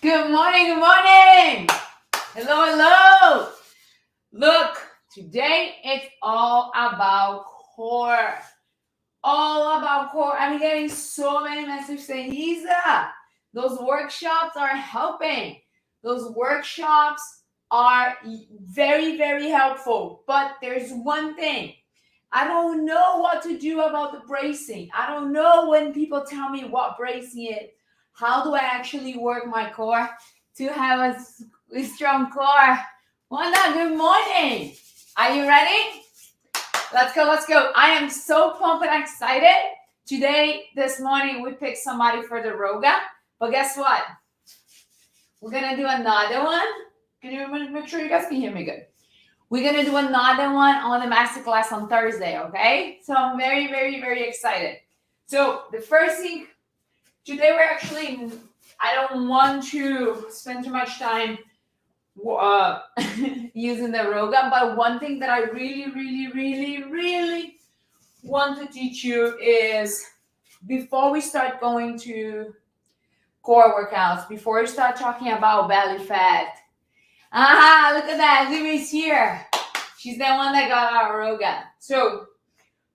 Good morning, good morning. Hello, hello. Look, today it's all about core. All about core. I'm getting so many messages saying, Isa, those workshops are helping. Those workshops are very, very helpful. But there's one thing. I don't know what to do about the bracing. I don't know when people tell me what bracing is. How do I actually work my core to have a strong core? Wanda, good morning. Are you ready? Let's go, let's go. I am so pumped and excited. This morning, we picked somebody for the Roga. But guess what? We're going to do another one. Can you make sure you guys can hear me good? We're going to do another one on the masterclass on Thursday, okay? So I'm very, very, very excited. So the first thing, today I don't want to spend too much time using the Roga, but one thing that I really, really, really, really want to teach you is before we start going to core workouts, before we start talking about belly fat, look at that. Libby's here. She's the one that got our Roga. So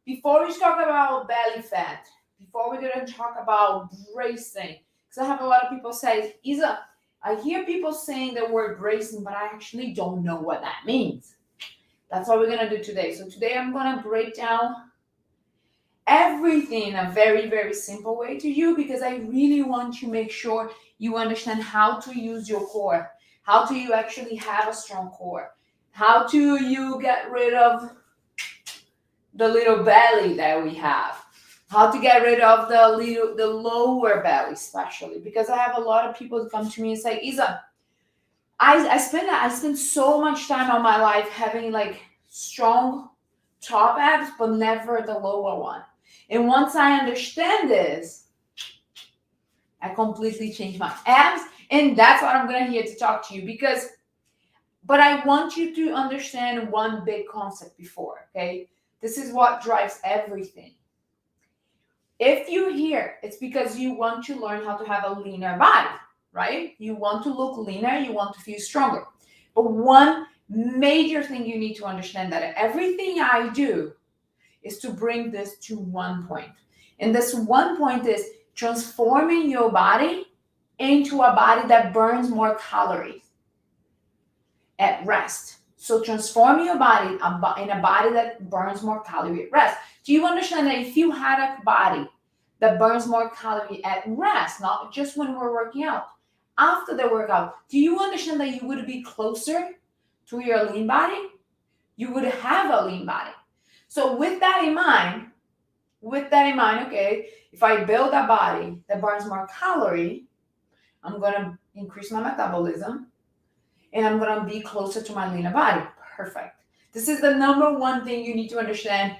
before we talk about belly fat, before we're going to talk about bracing, because I have a lot of people say, Isa, I hear people saying the word bracing, but I actually don't know what that means. That's what we're going to do today. So today I'm going to break down everything in a very, very simple way to you, because I really want to make sure you understand how to use your core. How do you actually have a strong core? How do you get rid of the little belly that we have? How to get rid of the lower belly, especially because I have a lot of people come to me and say, Isa, I spend so much time on my life having like strong top abs, but never the lower one. And once I understand this, I completely change my abs. And that's what I'm going to here to talk to you but I want you to understand one big concept before, okay? This is what drives everything. If you're here, it's because you want to learn how to have a leaner body, right? You want to look leaner, you want to feel stronger. But one major thing you need to understand that everything I do is to bring this to one point. And this one point is transforming your body into a body that burns more calories at rest. So transform your body in a body that burns more calories at rest. Do you understand that if you had a body that burns more calories at rest, not just when we're working out, after the workout, do you understand that you would be closer to your lean body? You would have a lean body. So with that in mind, okay, if I build a body that burns more calorie, I'm going to increase my metabolism and I'm going to be closer to my leaner body. Perfect. This is the number one thing you need to understand.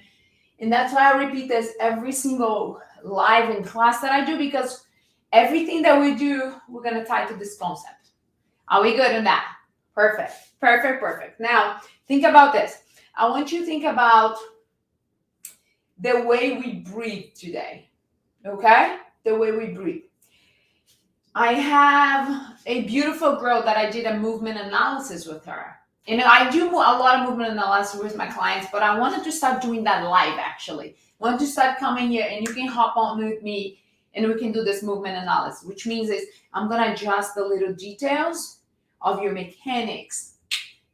And that's why I repeat this every single live in class that I do, because everything that we do, we're going to tie to this concept. Are we good on that? Perfect. Perfect, perfect. Now, think about this. I want you to think about the way we breathe today, okay? The way we breathe. I have a beautiful girl that I did a movement analysis with her. And I do a lot of movement analysis with my clients, but I wanted to start doing that live, actually. I want to start coming here and you can hop on with me and we can do this movement analysis, which means is I'm going to adjust the little details of your mechanics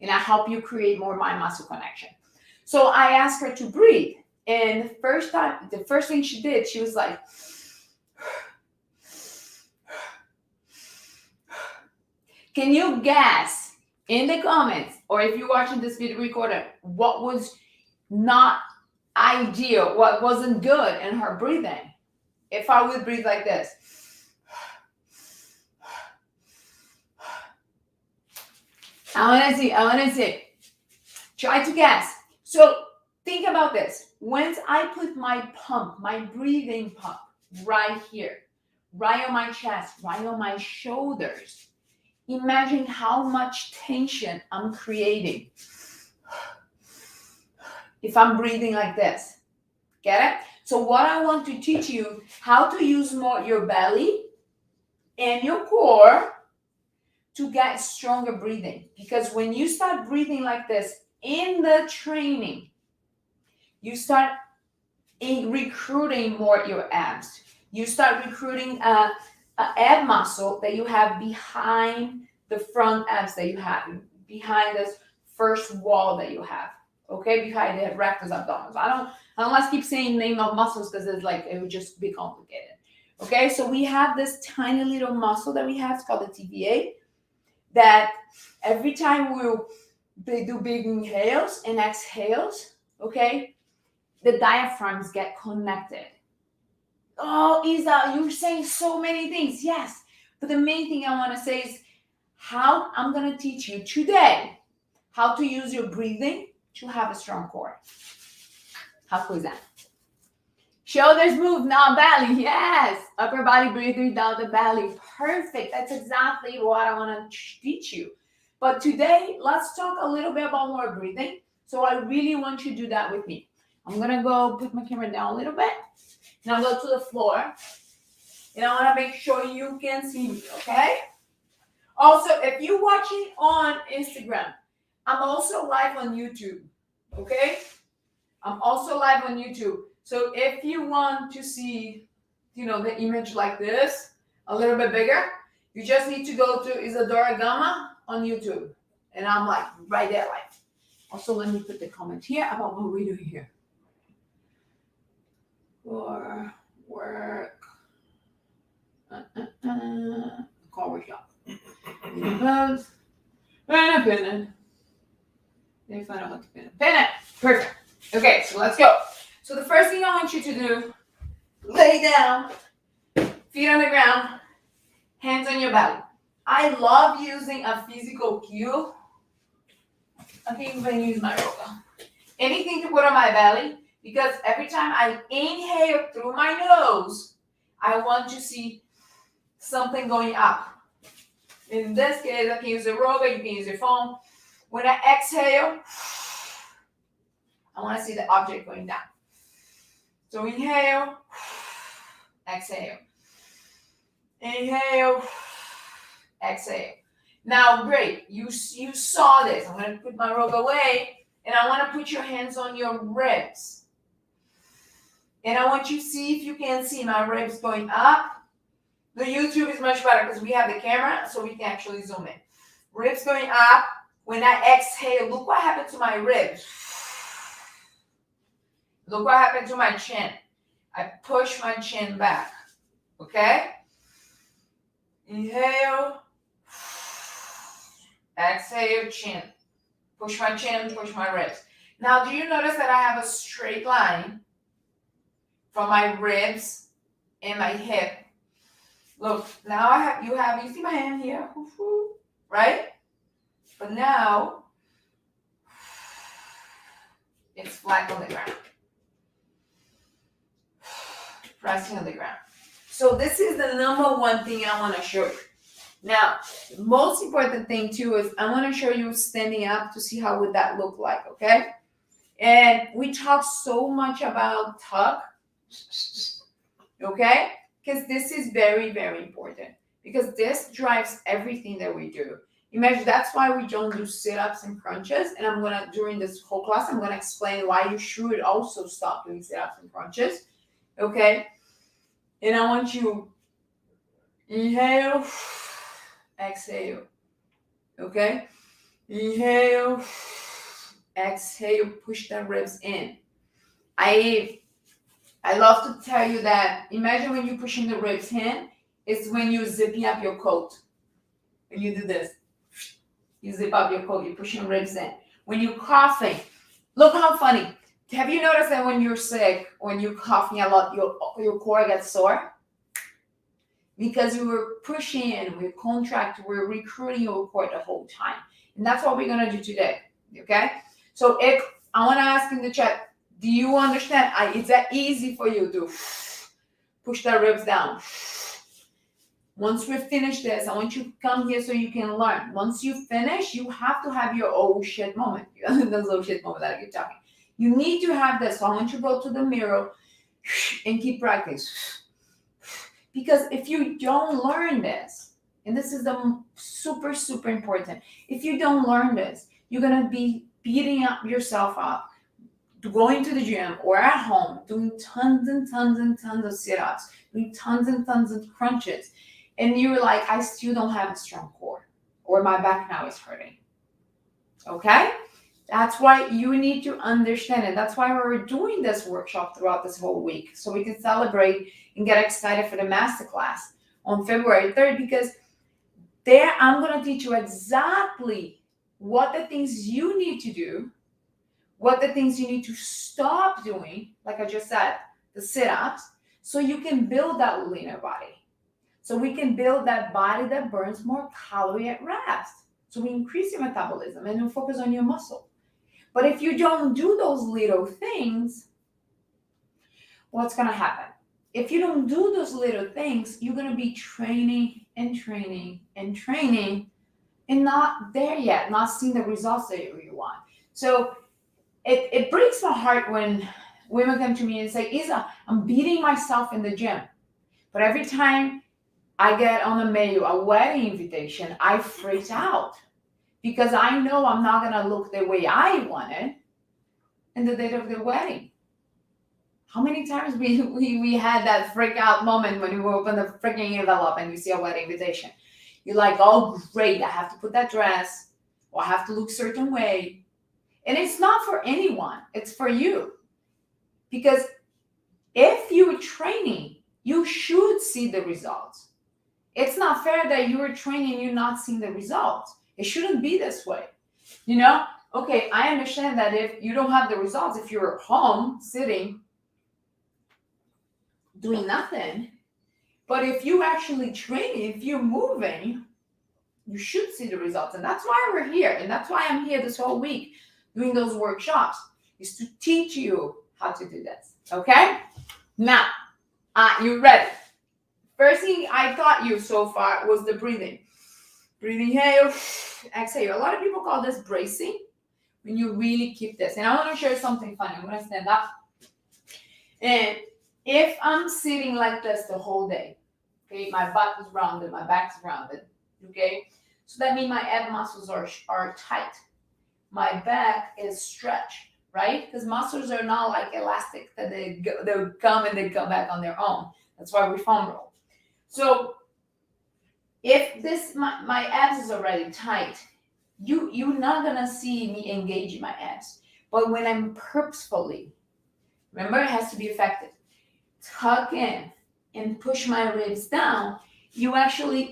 and I help you create more mind-muscle connection. So I asked her to breathe. And the first thing she did, she was like, can you guess in the comments, or if you're watching this video recorded, what was not ideal, what wasn't good in her breathing? If I would breathe like this. I want to see. Try to guess. So think about this. Once I put my pump, my breathing pump right here, right on my chest, right on my shoulders, imagine how much tension I'm creating if I'm breathing like this. Get it? So what I want to teach you, how to use more your belly and your core to get stronger breathing. Because when you start breathing like this in the training, you start recruiting more your abs. You start recruiting a ab muscle that you have behind the front abs that you have, behind this first wall that you have. Okay, behind the rectus abdominis. I don't like keep saying name of muscles because it's like it would just be complicated. Okay, so we have this tiny little muscle that we have. It's called the TVA. That every time they do big inhales and exhales, okay, the diaphragms get connected. Oh, Isa, you're saying so many things. Yes, but the main thing I want to say is how I'm going to teach you today how to use your breathing to have a strong core. How cool is that? Shoulders move, now belly. Yes. Upper body breathing down the belly. Perfect. That's exactly what I want to teach you. But today, let's talk a little bit about more breathing. So I really want you to do that with me. I'm going to go put my camera down a little bit. Now go to the floor. And I want to make sure you can see me, okay? Also, if you're watching on Instagram, I'm also live on YouTube, okay? I'm also live on YouTube. So if you want to see, the image like this, a little bit bigger, you just need to go to Isadora Gama on YouTube. And I'm like right there live. Also, let me put the comment here about what we're doing here. For work. Call workshop. Pose. And a pin it. They find out how to pin it. Pin it. Perfect. Okay, so let's go. So the first thing I want you to do, lay down, feet on the ground, hands on your belly. I love using a physical cue. I think I'm going to use my yoga. Anything to put on my belly, because every time I inhale through my nose, I want to see something going up. In this case, I can use a roga, you can use your phone. When I exhale, I want to see the object going down. So inhale, exhale. Inhale, exhale. Now, great. You saw this. I'm going to put my robe away, and I want to put your hands on your ribs. And I want you to see if you can see my ribs going up. The YouTube is much better because we have the camera, so we can actually zoom in. Ribs going up. When I exhale, look what happened to my ribs. Look what happened to my chin. I push my chin back. Okay? Inhale. Exhale, chin. Push my chin, push my ribs. Now, do you notice that I have a straight line from my ribs and my hip? Look, now you see my hand here, right? But now, it's flat on the ground. Pressing on the ground. So this is the number one thing I want to show you. Now, the most important thing too is I want to show you standing up to see how would that look like, okay? And we talk so much about tuck, okay? Because this is very, very important. Because this drives everything that we do. Imagine that's why we don't do sit-ups and crunches. And I'm gonna, during this whole class, I'm gonna explain why you should also stop doing sit-ups and crunches. Okay? And I want you inhale, exhale. Okay? Inhale, exhale, push the ribs in. I love to tell you that imagine when you're pushing the ribs in, it's when you're zipping up your coat. When you do this, you zip up your coat, you're pushing ribs in. When you're coughing, look how funny. Have you noticed that when you're sick, when you're coughing a lot, your core gets sore? Because we were pushing in, we're contracting, we're recruiting your core the whole time. And that's what we're going to do today, okay? So if I want to ask in the chat, do you understand? Is that easy for you to push the ribs down? Once we finish this, I want you to come here so you can learn. Once you finish, you have to have your oh shit moment. Those oh shit moment that I keep talking. You need to have this. So I want you to go to the mirror and keep practicing. Because if you don't learn this, And this is the super, super important. If you don't learn this, you're going to be beating up yourself up, going to the gym or at home, doing tons and tons and tons of sit-ups, doing tons and tons of crunches. And you're like, I still don't have a strong core, or my back now is hurting. Okay? That's why you need to understand it. That's why we're doing this workshop throughout this whole week, so we can celebrate and get excited for the masterclass on February 3rd, because there I'm going to teach you exactly what the things you need to do, what the things you need to stop doing, like I just said, the sit-ups, so you can build that leaner body. So we can build that body that burns more calorie at rest. So we increase your metabolism and you focus on your muscle. But if you don't do those little things, what's going to happen? If you don't do those little things, you're going to be training and training and training and not there yet, not seeing the results that you want. So it breaks my heart when women come to me and say, Isa, I'm beating myself in the gym. But every time I get on the mail a wedding invitation, I freak out because I know I'm not going to look the way I wanted in the day of the wedding. How many times we had that freak out moment when you open the freaking envelope and you see a wedding invitation? You're like, oh, great, I have to put that dress, or I have to look a certain way. And it's not for anyone. It's for you. Because if you're training, you should see the results. It's not fair that you're training and you're not seeing the results. It shouldn't be this way. You know? Okay, I understand that if you don't have the results, if you're home sitting, doing nothing, but if you actually train, if you're moving, you should see the results. And that's why we're here. And that's why I'm here this whole week doing those workshops, is to teach you how to do this. Okay? Now, you ready? First thing I taught you so far was the breathing. Breathing, inhale, exhale. A lot of people call this bracing, when you really keep this. And I want to share something funny. I'm going to stand up. And if I'm sitting like this the whole day, okay, my butt is rounded, my back's rounded, okay? So that means my ab muscles are tight. My back is stretched, right? Because muscles are not like elastic that they come and they come back on their own. That's why we foam roll. So if my abs is already tight, you're not gonna see me engaging my abs. But when I'm purposefully, remember, it has to be effective, tuck in and push my ribs down, you actually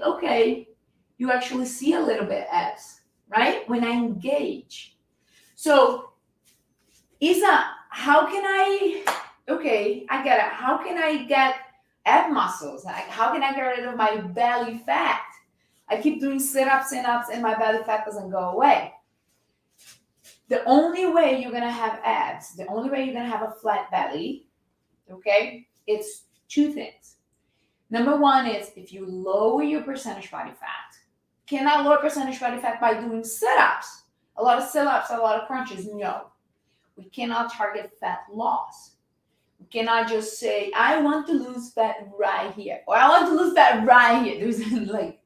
see a little bit abs, right? When I engage. So, Isa, how can I get it. How can I get ab muscles? Like, how can I get rid of my belly fat? I keep doing sit-ups and ups and my belly fat doesn't go away. The only way you're going to have abs, the only way you're going to have a flat belly, okay, it's two things. Number one is if you lower your percentage body fat. Can I lower percentage body fat by doing sit-ups? A lot of sit-ups, a lot of crunches? No. We cannot target fat loss. We cannot just say, I want to lose fat right here, or I want to lose fat right here. There's like,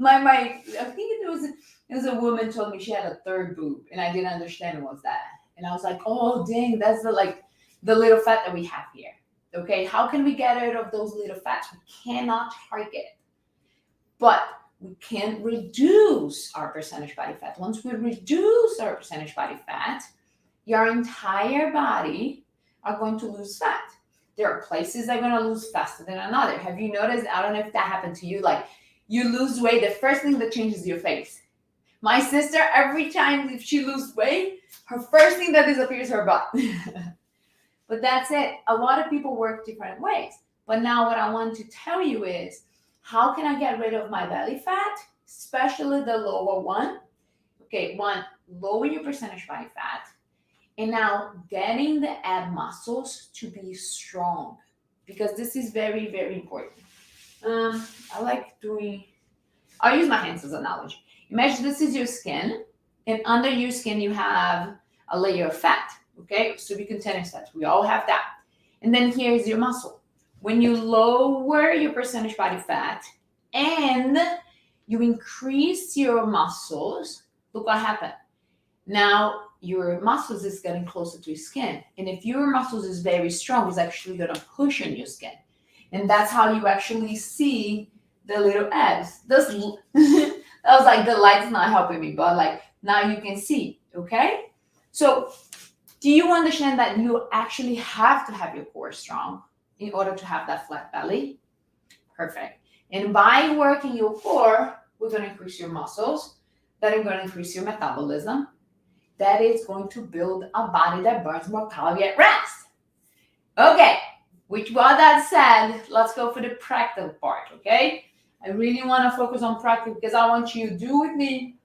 I think it was a woman told me she had a third boob, and I didn't understand what was that. And I was like, oh, dang, that's the little fat that we have here. Okay, how can we get rid of those little fats? We cannot target it. But we can reduce our percentage body fat. Once we reduce our percentage body fat, your entire body are going to lose fat. There are places that are going to lose faster than another. Have you noticed? I don't know if that happened to you. Like, you lose weight, the first thing that changes is your face. My sister, every time if she loses weight, her first thing that disappears is her butt. But that's it. A lot of people work different ways. But now what I want to tell you is, how can I get rid of my belly fat, especially the lower one? Okay, one, lower your percentage body fat. And now getting the ab muscles to be strong, because this is very, very important. I'll use my hands as an analogy. Imagine this is your skin, and under your skin you have a layer of fat, okay? Subcutaneous fat, we all have that. And then here's your muscle. When you lower your percentage body fat and you increase your muscles, look what happened. Now your muscles is getting closer to your skin. And if your muscles is very strong, it's actually going to push on your skin. And that's how you actually see the little abs. This, that was like the light's not helping me, but like now you can see, okay? So do you understand that you actually have to have your core strong in order to have that flat belly? Perfect. And by working your core, we're going to increase your muscles. That is going to increase your metabolism. That is going to build a body that burns more calories at rest. Okay, with what that said, let's go for the practical part, okay? I really want to focus on practice because I want you to do with me.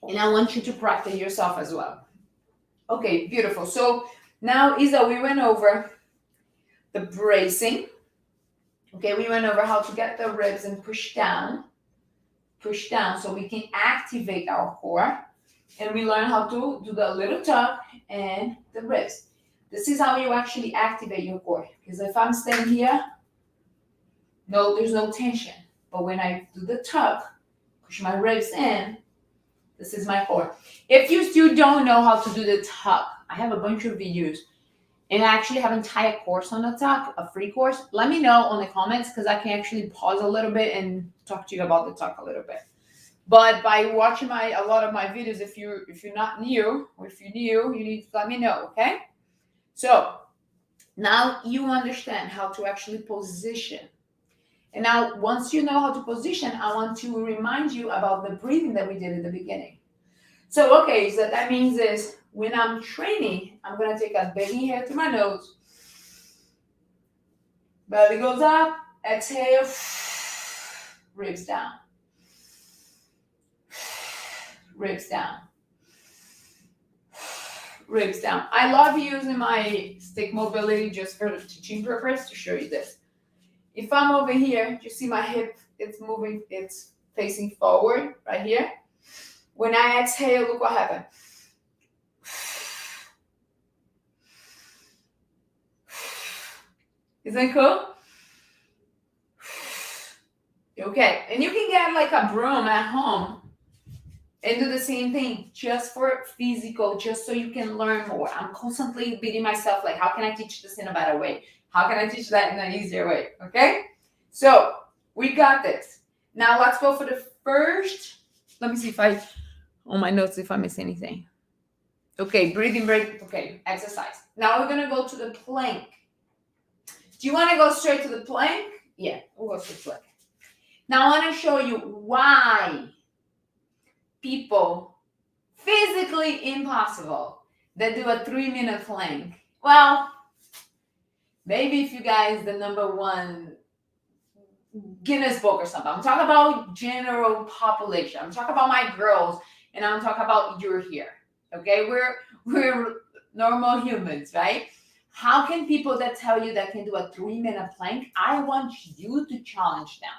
And I want you to practice yourself as well. Okay, beautiful. So now, Isa, we went over the bracing. Okay, we went over how to get the ribs and push down so we can activate our core. And we learn how to do the little tuck and the ribs. This is how you actually activate your core. Because if I'm standing here, no, there's no tension. But when I do the tuck, push my ribs in, this is my core. If you still don't know how to do the tuck, I have a bunch of videos. And I actually have an entire course on the tuck, a free course. Let me know on the comments because I can actually pause a little bit and talk to you about the tuck a little bit. But by watching a lot of my videos, if you're not new, or if you're new, you need to let me know, okay? So now you understand how to actually position. And now once you know how to position, I want to remind you about the breathing that we did in the beginning. So, okay, so that means is when I'm training, I'm going to take a big inhale through my nose. Belly goes up, exhale, ribs down. Ribs down. Ribs down. I love using my stick mobility just for the teaching purpose to show you this. If I'm over here, you see my hip, it's moving, it's facing forward right here. When I exhale, look what happened. Isn't that cool? Okay, and you can get like a broom at home and do the same thing just for physical, just so you can learn more. I'm constantly beating myself like, how can I teach this in a better way? How can I teach that in an easier way? Okay, so we got this. Now let's go for the first. Let me see if on my notes if I miss anything. Okay, breathing break. Okay, exercise. Now we're gonna go to the plank. Do you want to go straight to the plank? Yeah, we'll go to the plank. Now I want to show you why people physically impossible that do a 3-minute plank. Well, maybe if you guys the number one Guinness Book or something. I'm talking about general population. I'm talking about my girls, and I'm talking about you're here. Okay, we're normal humans, right? How can people that tell you that can do a 3-minute plank? I want you to challenge them.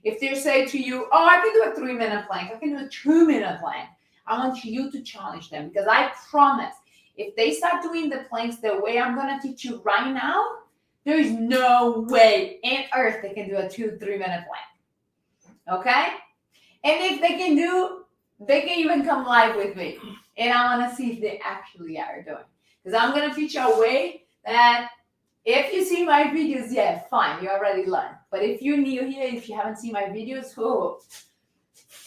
If they say to you, oh, I can do a 3-minute plank, I can do a 2-minute plank, I want you to challenge them because I promise if they start doing the planks the way I'm going to teach you right now, there's no way in earth they can do a 2-3 minute plank. Okay? And if they can even come live with me. And I want to see if they actually are doing. Because I'm going to teach you a way that if you see my videos, yeah, fine, you already learned. But if you're new here, if you haven't seen my videos,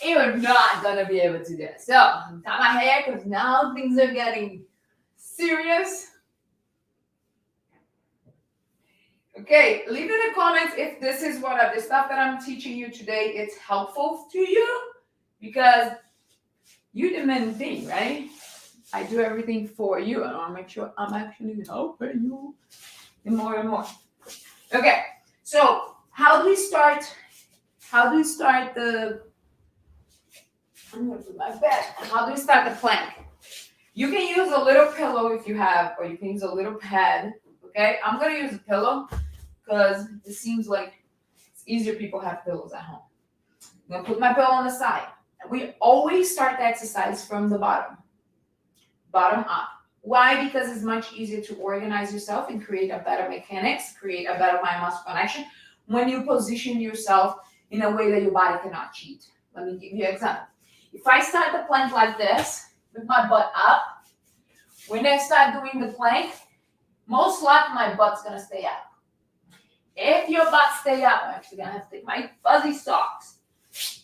you're not going to be able to do it. So, tie my hair because now things are getting serious. Okay, leave in the comments if this is what the stuff that I'm teaching you today, it's helpful to you because you the main thing, right? I do everything for you and I want to make sure I'm actually helping you more and more. Okay, so how do we start the, I'm going to do my bed. How do we start the plank? You can use a little pillow if you have, or you can use a little pad. Okay, I'm going to use a pillow because it seems like it's easier people have pillows at home. I'm going to put my pillow on the side. And we always start the exercise from the bottom up. Why? Because it's much easier to organize yourself and create a better mechanics, create a better mind-muscle connection when you position yourself in a way that your body cannot cheat. Let me give you an example. If I start the plank like this, with my butt up, when I start doing the plank, most likely my butt's gonna stay up. If your butt stay up, I'm actually gonna have to take my fuzzy socks.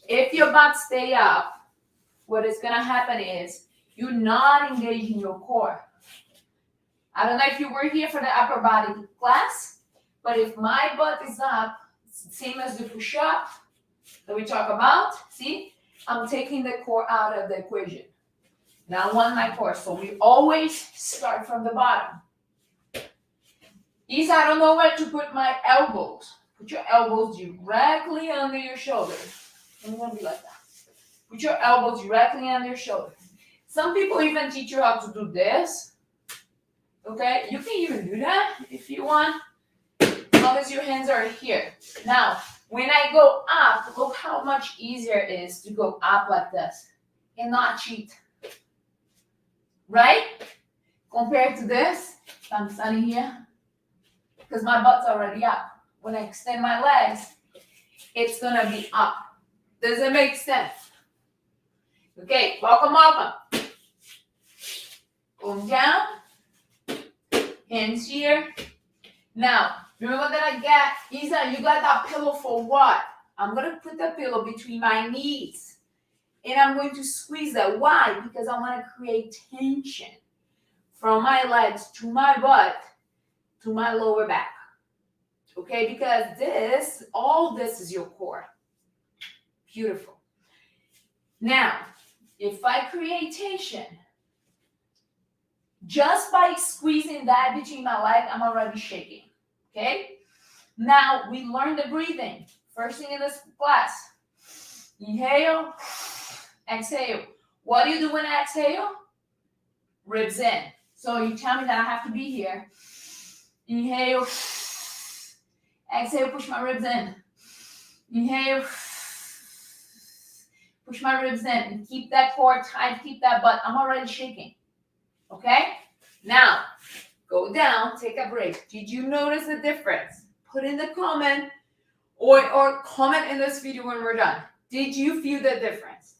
If your butt stay up, what is gonna happen is you're not engaging your core. I don't know if you were here for the upper body class, but if my butt is up, it's the same as the push-up that we talk about. See, I'm taking the core out of the equation. Now I want my core. So we always start from the bottom. Isa, I don't know where to put my elbows. Put your elbows directly under your shoulders. I'm gonna be like that. Put your elbows directly under your shoulder. Some people even teach you how to do this. Okay, you can even do that if you want, as long as your hands are here. Now, when I go up, look how much easier it is to go up like this and not cheat. Right? Compared to this, I'm standing here, because my butt's already up. When I extend my legs, it's gonna be up. Does it make sense? Okay, welcome. Going down. Hands here. Now, remember that I got, Isa, you got that pillow for what? I'm going to put the pillow between my knees. And I'm going to squeeze that. Why? Because I want to create tension from my legs to my butt to my lower back. Okay, because all this is your core. Beautiful. Now, if I create tension, just by squeezing that between my legs, I'm already shaking. Okay? Now, we learn the breathing. First thing in this class. Inhale, exhale. What do you do when I exhale? Ribs in. So you tell me that I have to be here. Inhale, exhale, push my ribs in. Inhale, push my ribs in. And keep that core tight, keep that butt. I'm already shaking. Okay? Now, go down, take a break. Did you notice the difference? Put in the comment or comment in this video when we're done. Did you feel the difference?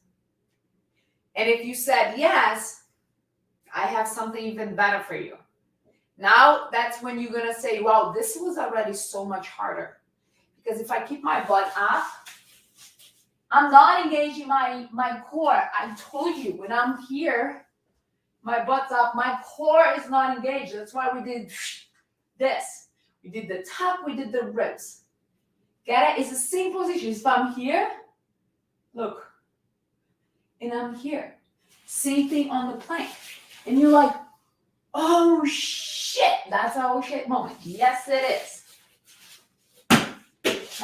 And if you said yes, I have something even better for you. Now, that's when you're going to say, wow, this was already so much harder. Because if I keep my butt up, I'm not engaging my core. I told you, when I'm here, my butt's up, my core is not engaged. That's why we did this. We did the tuck, we did the ribs. Get it? It's the same position. If I'm here, look, and I'm here. Same thing on the plank. And you're like, oh shit, that's our shit moment. Yes, it is.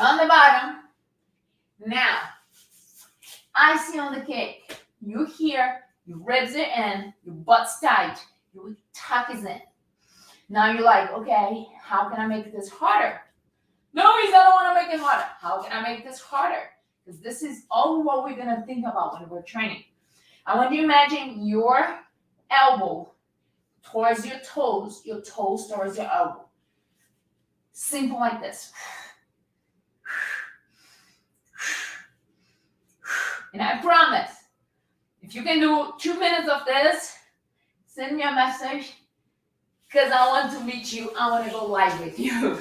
On the bottom. Now, icing on the cake. You're here. Your ribs are in, your butt's tight, your tuck is in. Now you're like, okay, how can I make this harder? No, I don't want to make it harder. How can I make this harder? Because this is all what we're going to think about when we're training. I want you to imagine your elbow towards your toes towards your elbow. Simple like this. And I promise, if you can do 2 minutes of this, send me a message, because I want to meet you. I want to go live with you.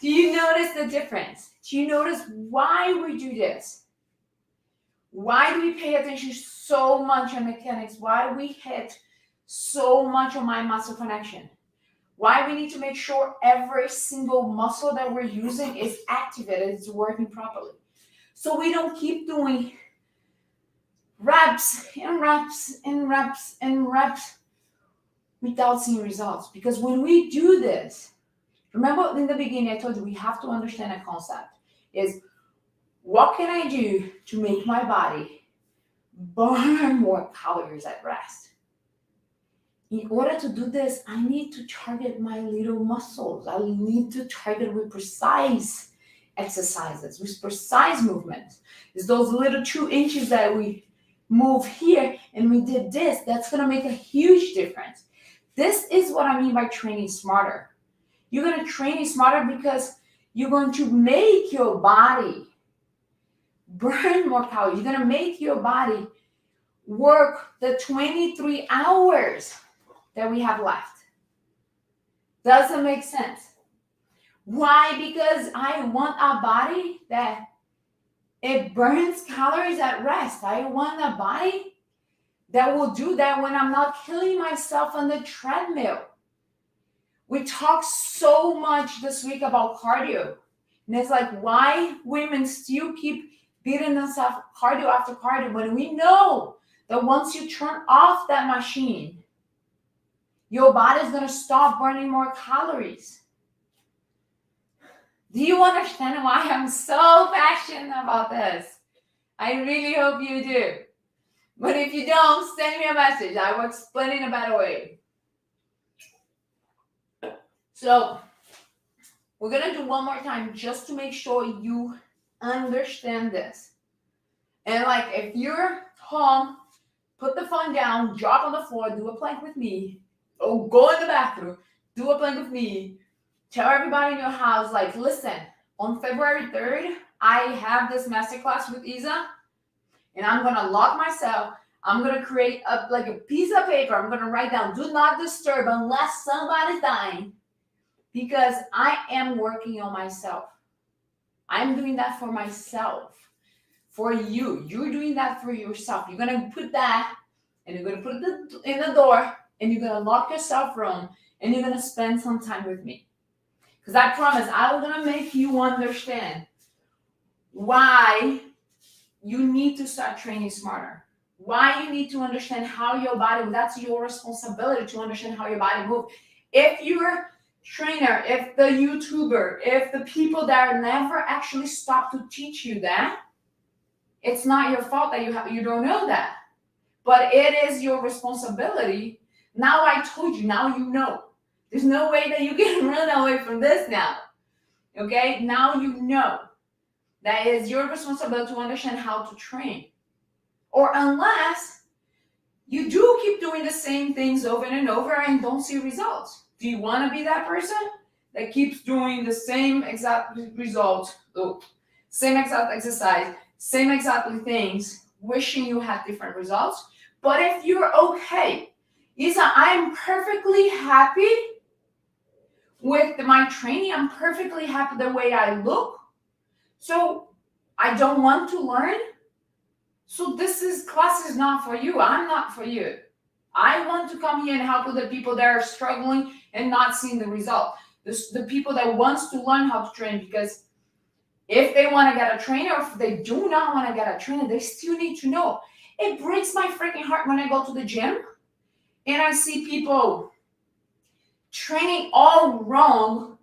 Do you notice the difference? Do you notice why we do this? Why do we pay attention so much on mechanics? Why do we hit so much on mind muscle connection? Why we need to make sure every single muscle that we're using is activated, is working properly. So we don't keep doing reps and reps and reps and reps without seeing results. Because when we do this, remember in the beginning I told you we have to understand a concept. Is what can I do to make my body burn more calories at rest? In order to do this, I need to target my little muscles. I need to target with precise exercises, with precise movements. It's those little 2 inches that we move here and we did this, that's going to make a huge difference. This is what I mean by training smarter. You're going to train smarter because you're going to make your body burn more calories. You're going to make your body work the 23 hours that we have left. Doesn't make sense. Why? Because I want a body that it burns calories at rest. I want a body that will do that when I'm not killing myself on the treadmill. We talked so much this week about cardio. And it's like, why women still keep beating themselves cardio after cardio when we know that once you turn off that machine, your body's going to stop burning more calories. Do you understand why I'm so passionate about this? I really hope you do. But if you don't, send me a message. I will explain in a better way. So we're going to do one more time just to make sure you understand this. And like if you're home, put the phone down, drop on the floor, do a plank with me, or go in the bathroom, do a plank with me. Tell everybody in your house, like, listen, on February 3rd, I have this masterclass with Isa, and I'm going to lock myself. I'm going to create a piece of paper. I'm going to write down, do not disturb unless somebody's dying, because I am working on myself. I'm doing that for myself, for you. You're doing that for yourself. You're going to put that, and you're going to put it in the door, and you're going to lock yourself room, and you're going to spend some time with me. Because I promise I'm going to make you understand why you need to start training smarter. Why you need to understand how your body, that's your responsibility to understand how your body moves. If your trainer, if the YouTuber, if the people that never actually stop to teach you that, it's not your fault that you don't know that. But it is your responsibility. Now I told you, now you know. There's no way that you can run away from this now. Okay? Now you know. That is your responsibility to understand how to train. Or unless you do keep doing the same things over and over and don't see results. Do you want to be that person that keeps doing the same exact result, same exact exercise, same exactly things, wishing you had different results? But if you're okay, Isa, I'm perfectly happy with my training. I'm perfectly happy the way I look. So I don't want to learn. So class is not for you. I'm not for you. I want to come here and help the people that are struggling and not seeing the result. The people that wants to learn how to train, because if they want to get a trainer, or if they do not want to get a trainer, they still need to know. It breaks my freaking heart when I go to the gym and I see people training all wrong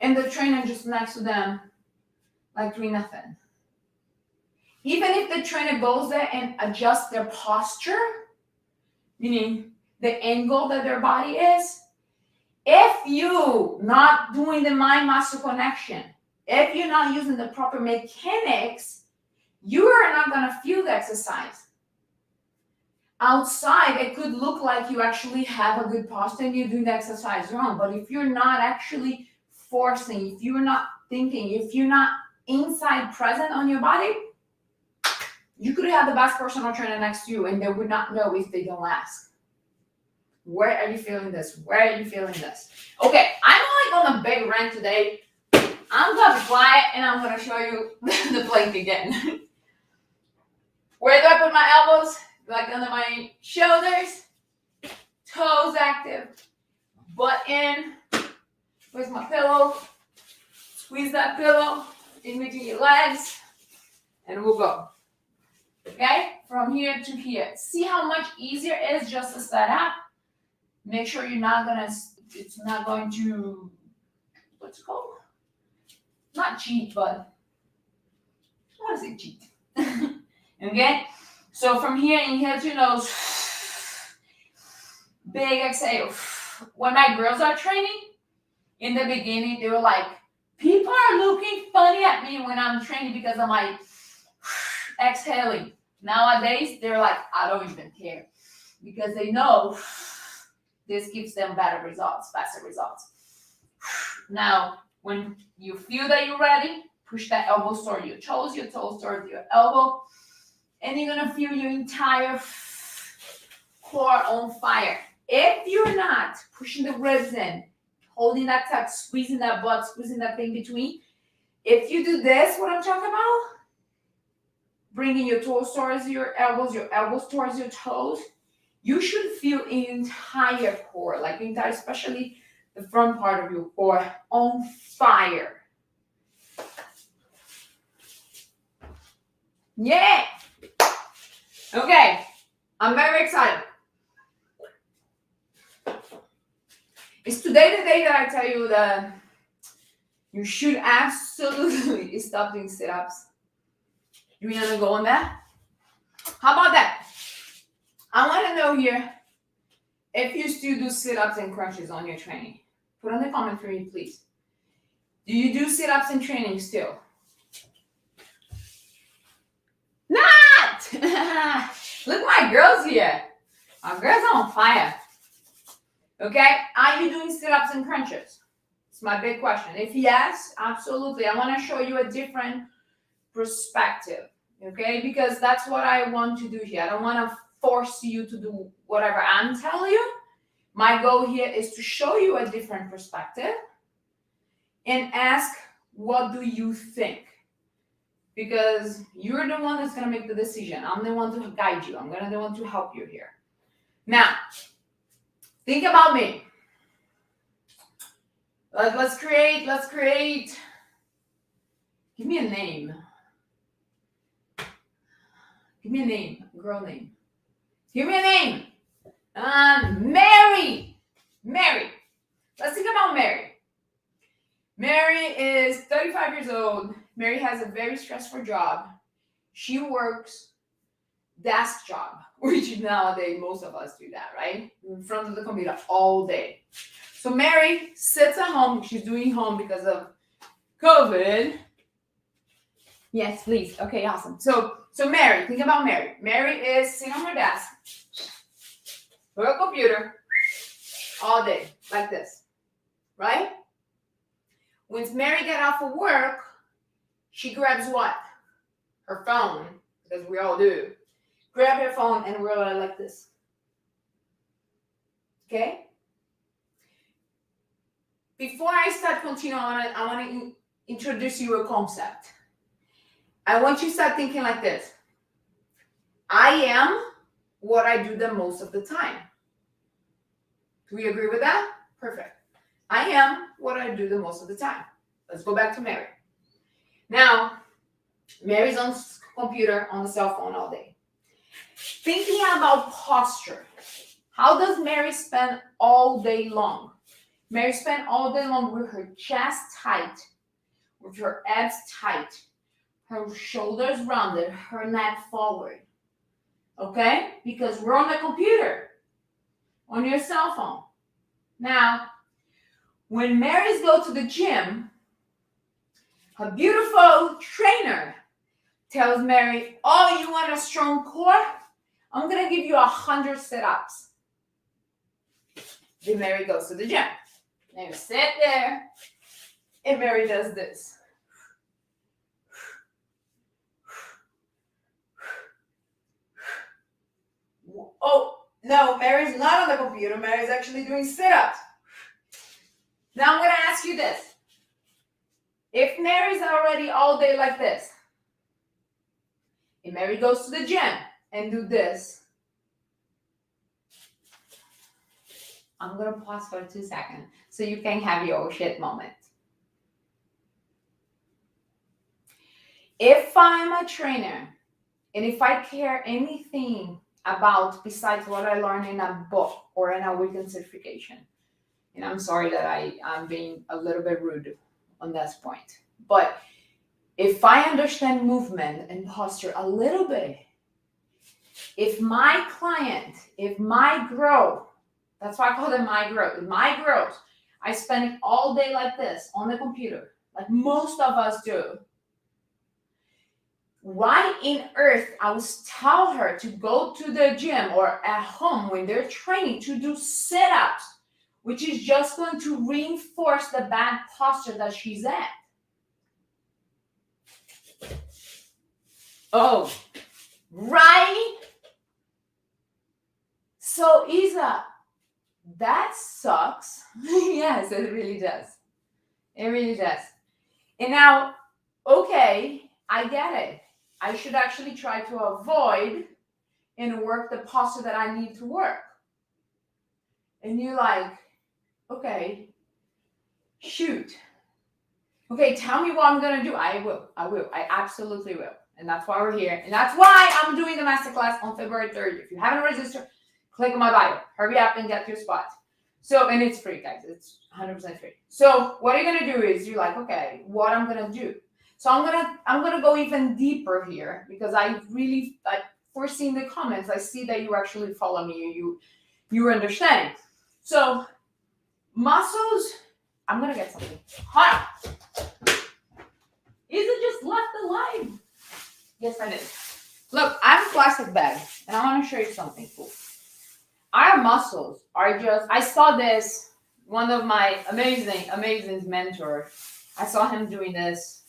and the trainer just next to them like doing nothing. Even if the trainer goes there and adjusts their posture, meaning the angle that their body is, if you not doing the mind-muscle connection, if you're not using the proper mechanics, you are not going to feel the exercise. Outside, it could look like you actually have a good posture and you're doing the exercise wrong. But if you're not actually forcing, if you're not thinking, if you're not inside present on your body, you could have the best personal trainer next to you and they would not know if they don't ask. Where are you feeling this? Where are you feeling this? Okay, I'm like on a big rant today. I'm going to be quiet and I'm going to show you the plank again. Where do I put my elbows? Like under my shoulders. Toes active. Butt in. Where's my pillow? Squeeze that pillow in between your legs. And we'll go. Okay? From here to here. See how much easier it is just to set up? Make sure it's not going to, what's it called? Not cheat, but I want to say cheat. Okay? So from here, inhale to your nose. Big exhale. When my girls are training, in the beginning, they were like, people are looking funny at me when I'm training because I'm like exhaling. Nowadays, they're like, I don't even care. Because they know this gives them better results, faster results. Now, When you feel that you're ready, push that elbow toward your toes toward your elbow, and you're gonna feel your entire core on fire. If you're not pushing the ribs in, holding that tuck, squeezing that butt, squeezing that thing between, if you do this, what I'm talking about, bringing your toes towards your elbows towards your toes, you should feel an entire core, like the entire, especially the front part of your core, on fire. Yeah. Okay. I'm very excited. Is today the day that I tell you that you should absolutely stop doing sit-ups? You want to go on that? How about that? I want to know here if you still do sit-ups and crunches on your training. Put on the comment for me, please. Do you do sit-ups and training still? Not! Look at my girls here. My girls are on fire. Okay? Are you doing sit-ups and crunches? It's my big question. If yes, absolutely. I want to show you a different perspective. Okay? Because that's what I want to do here. I don't want to force you to do whatever I'm telling you. My goal here is to show you a different perspective and ask, what do you think? Because you're the one that's going to make the decision. I'm the one to guide you. I'm going to the one to help you here. Now, think about me. Let's create. Give me a name. Give me a name, a girl name. Give me a name. Mary. Let's think about Mary. Mary is 35 years old. Mary has a very stressful job. She works desk job, which nowadays most of us do that, right? In front of the computer all day. So Mary sits at home. She's doing home because of COVID. Yes, please. Okay, awesome. So Mary, think about Mary. Mary is sitting on her desk, her computer, all day, like this, right? When Mary gets off of work, she grabs what? Her phone, because we all do. Grab her phone and roll it like this. Okay? Before I start continuing on it, I want to introduce you a concept. I want you to start thinking like this. I am what I do the most of the time. Do we agree with that? Perfect. I am what I do the most of the time. Let's go back to Mary. Now, Mary's on the computer, on the cell phone all day. Thinking about posture. How does Mary spend all day long? Mary spent all day long with her chest tight, with her abs tight, her shoulders rounded, her neck forward. Okay? Because we're on the computer, on your cell phone. Now, when Mary's go to the gym, her beautiful trainer tells Mary, oh, you want a strong core? I'm going to give you 100 sit-ups. Then Mary goes to the gym. Mary sit there, and Mary does this. Oh, no, Mary's not on the computer. Mary's actually doing sit-ups. Now I'm going to ask you this. If Mary's already all day like this, and Mary goes to the gym and do this, I'm going to pause for 2 seconds so you can have your oh shit moment. If I'm a trainer and if I care anything about besides what I learned in a book or in a weekend certification, and I'm sorry that I'm being a little bit rude on this point, but if I understand movement and posture a little bit, if my client, if my girl, that's why I call them my girl, my girls, I spend all day like this on the computer, like most of us do. Why in earth I would tell her to go to the gym or at home when they're training to do sit-ups which is just going to reinforce the bad posture that she's at. Oh, right? So, Isa, that sucks. Yes, it really does. It really does. And now, okay, I get it. I should actually try to avoid and work the posture that I need to work. And you're like, okay, shoot. Okay, tell me what I'm going to do. I will. I absolutely will. And that's why we're here. And that's why I'm doing the masterclass on February 3rd. If you haven't registered, click on my bio. Hurry up and get your spot. So, and it's free, guys. It's 100% free. So what you're going to do is you're like, okay, what I'm going to do. So I'm going to go even deeper here because I foreseeing the comments, I see that you actually follow me. You understand. So muscles, I'm going to get something. Hold on. Is it just left alive? Yes, I did. Look, I have a plastic bag, and I want to show you something cool. Our muscles are just, I saw this, one of my amazing mentors. I saw him doing this.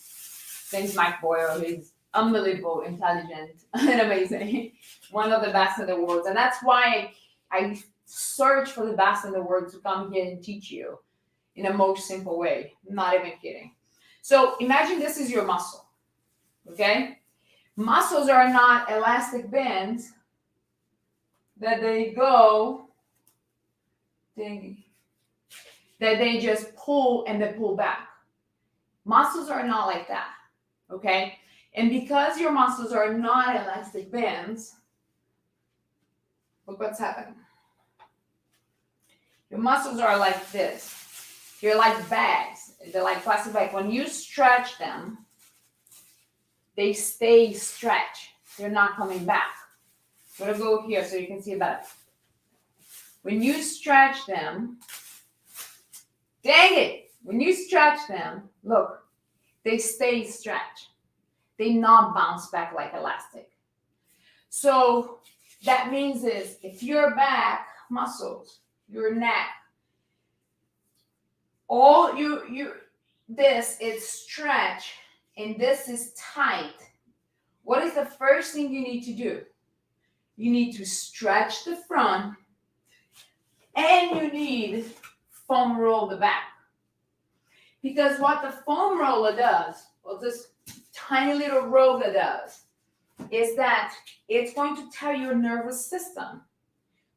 His name's Mike Boyle. He's unbelievable, intelligent, and amazing. One of the best in the world. And that's why I search for the best in the world to come here and teach you in a most simple way. Not even kidding. So imagine this is your muscle, okay? Muscles are not elastic bands that they just pull and they pull back. Muscles are not like that, okay? And because your muscles are not elastic bands, look what's happening. Your muscles are like this. They're like bags. They're like plastic bags. When you stretch them, they stay stretched. They're not coming back. I'm going to go here so you can see it better. When you stretch them, dang it, when you stretch them, look, they stay stretched. They not bounce back like elastic. So that means is if your back muscles, your neck, all this is stretched and this is tight, what is the first thing you need to do? You need to stretch the front and you need foam roll the back. Because what the foam roller does, or this tiny little roller does, is that it's going to tell your nervous system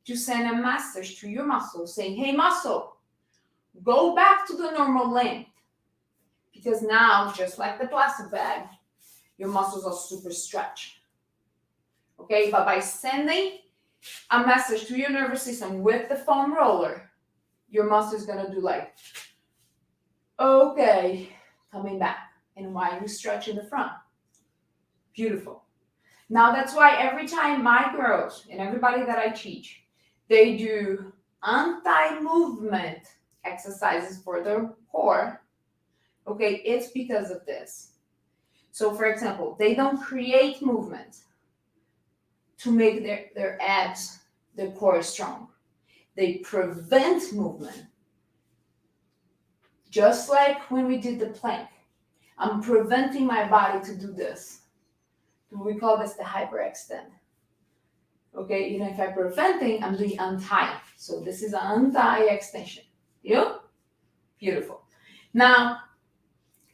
to send a message to your muscle saying, hey muscle, go back to the normal length. Because now, just like the plastic bag, your muscles are super stretched. Okay, but by sending a message to your nervous system with the foam roller, your muscle is going to do like, okay, coming back. And why you stretch in the front. Beautiful. Now that's why every time my girls and everybody that I teach, they do anti-movement exercises for their core. Okay, it's because of this. So for example, they don't create movement to make their abs, their core strong. They prevent movement. Just like when we did the plank. I'm preventing my body to do this. We call this the hyperextend. Okay, even if I'm preventing, I'm doing anti. So this is an anti-extension. Beautiful. Now,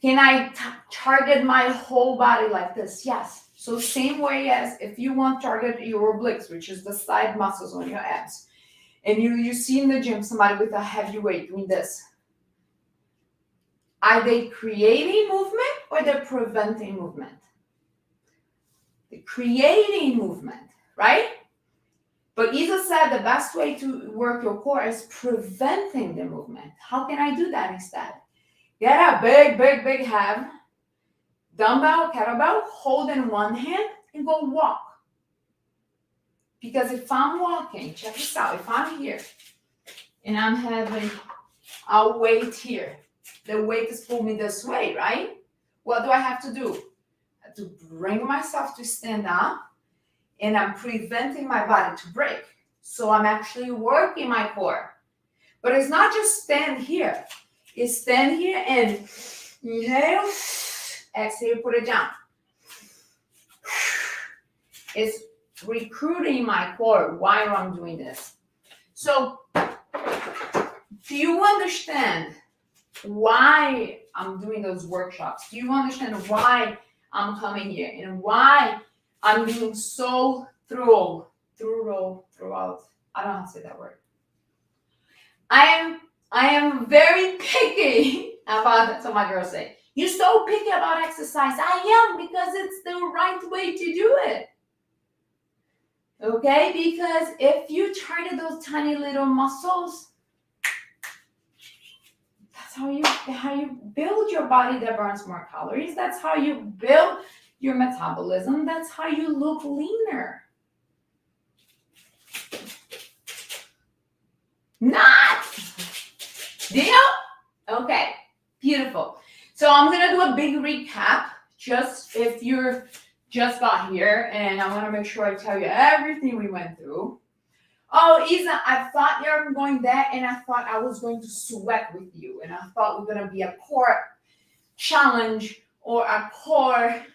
can I target my whole body like this? Yes. So same way as if you want to target your obliques, which is the side muscles on your abs. And you see in the gym somebody with a heavy weight doing this. Are they creating movement or they're preventing movement? They're creating movement, right? But Isa said the best way to work your core is preventing the movement. How can I do that instead? Get a big have, dumbbell, kettlebell, hold in one hand and go walk. Because if I'm walking, check this out, if I'm here and I'm having a weight here, the weight is pulling me this way, right? What do I have to do? I have to bring myself to stand up and I'm preventing my body to break. So I'm actually working my core. But it's not just stand here. It's stand here and inhale, exhale, put it down. It's recruiting my core while I'm doing this. So, do you understand why I'm doing those workshops? Do you understand why I'm coming here and why I'm doing so thorough throughout? I don't know how to say that word. I am very picky about, that's what my girls say. You're so picky about exercise. I am, because it's the right way to do it. Okay? Because if you target those tiny little muscles, that's how you build your body that burns more calories. That's how you build your metabolism. That's how you look leaner. Not deal? Okay, beautiful. So I'm gonna do a big recap, just if you're just got here, and I want to make sure I tell you everything we went through. Oh, Isa, I thought you were going there, and I thought I was going to sweat with you, and I thought we're gonna be a core challenge or a core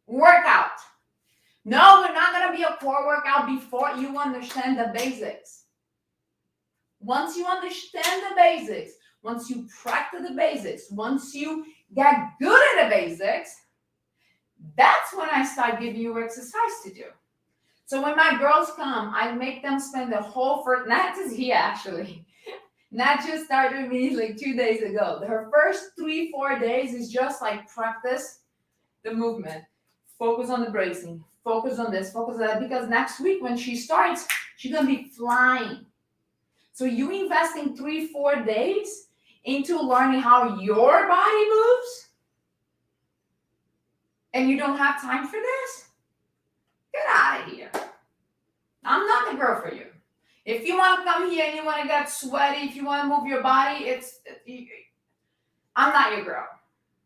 workout. No, we're not gonna be a core workout before you understand the basics. Once you understand the basics, once you practice the basics, once you get good at the basics, that's when I start giving you exercise to do. So when my girls come, I make them spend the whole first, not just here actually, not just started with me like 2 days ago. Her first 3-4 days is just like practice the movement, focus on the bracing, focus on this, focus on that, because next week when she starts, she's gonna be flying. So you invest in 3-4 days into learning how your body moves, and you don't have time for this? Get out of here. I'm not the girl for you. If you want to come here and you want to get sweaty, if you want to move your body, I'm not your girl.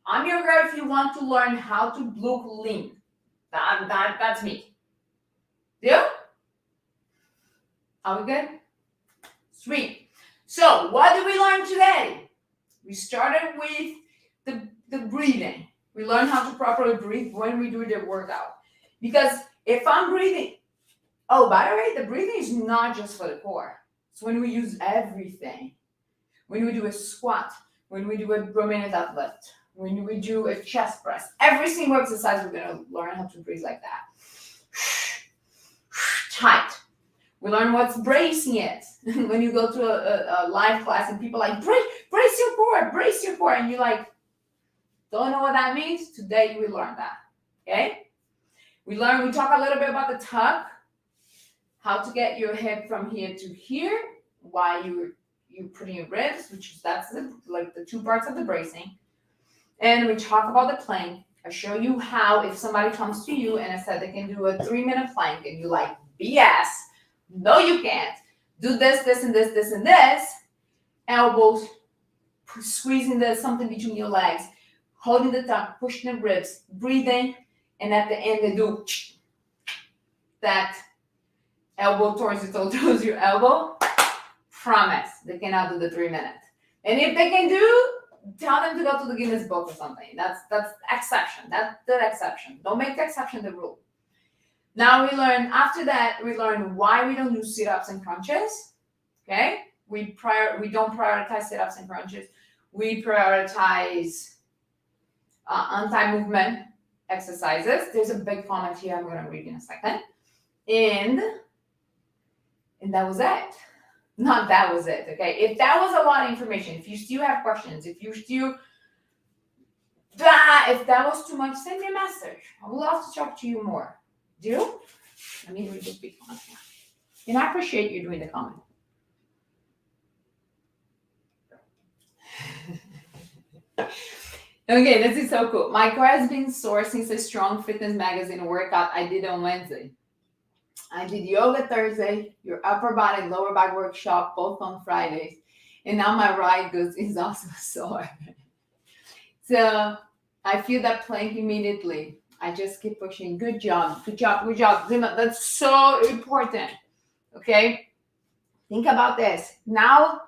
I'm your girl if you want to learn how to look lean. That's me. Deal? Are we good? Sweet. So what did we learn today? We started with the breathing. We learned how to properly breathe when we do the workout. Because if I'm breathing, oh, by the way, the breathing is not just for the core. It's when we use everything. When we do a squat, when we do a Romanian deadlift, when we do a chest press, every single exercise we're going to learn how to breathe like that. Tight. We learn what's bracing is. When you go to a live class and people are like, brace your core, and you're like, don't know what that means? Today we learn that, okay? We talk a little bit about the tuck, how to get your hip from here to here, why you put in your ribs, that's the two parts of the bracing. And we talk about the plank. I show you how, if somebody comes to you and I said they can do a 3-minute plank, and you like, BS, no you can't. Do this, this, and this, this, and this. Elbows, squeezing something between your legs, holding the tuck, pushing the ribs, breathing, and at the end they do that elbow towards your elbow. Promise, they cannot do the 3 minutes. And if they can do, tell them to go to the Guinness Book or something. That's exception. That's the exception. Don't make the exception the rule. Now after that, we learn why we don't do sit-ups and crunches. Okay? We don't prioritize sit-ups and crunches. We prioritize anti-movement exercises. There's a big comment here I'm going to read in a second. And that was it. Not that was it, okay? If that was a lot of information, if you still have questions, if that was too much, send me a message. I would love to talk to you more. Deal? Let me read this big comment here. And I appreciate you doing the comment. Okay, this is so cool. My core has been sore since a Strong Fitness magazine workout I did on Wednesday. I did yoga Thursday, your upper body, lower back workshop, both on Fridays. And now my right glute is also sore. So I feel that plank immediately. I just keep pushing. Good job. Zima, that's so important. Okay? Think about this. Now,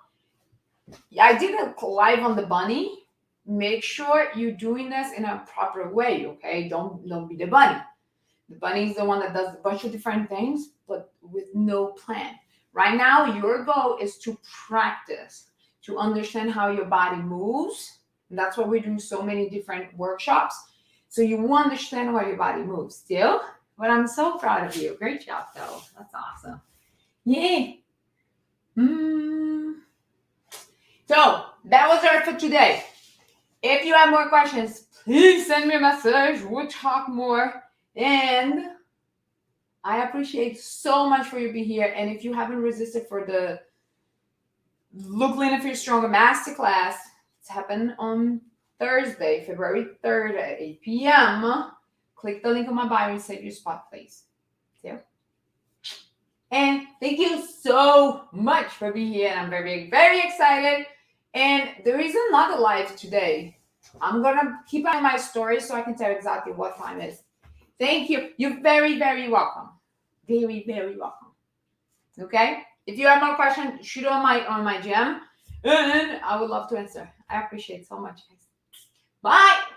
I did a live on the bunny. Make sure you're doing this in a proper way, okay? Don't be the bunny. The bunny is the one that does a bunch of different things, but with no plan. Right now, your goal is to practice, to understand how your body moves. And that's why we're doing so many different workshops. So you understand how your body moves still. But I'm so proud of you. Great job, though. That's awesome. Yay. So that was it for today. If you have more questions, please send me a message. We'll talk more. And I appreciate so much for you being here. And if you haven't registered for the Look Lean and Feel Stronger Masterclass, it's happening on Thursday, February 3rd at 8 p.m. Click the link on my bio and save your spot, please. See you. And thank you so much for being here. I'm very, very excited. And there is another live today. I'm going to keep on my story so I can tell exactly what time it is. Thank you. You're very, very welcome. Very, very welcome. Okay? If you have more questions, shoot on my gem. And I would love to answer. I appreciate it so much, guys. Bye.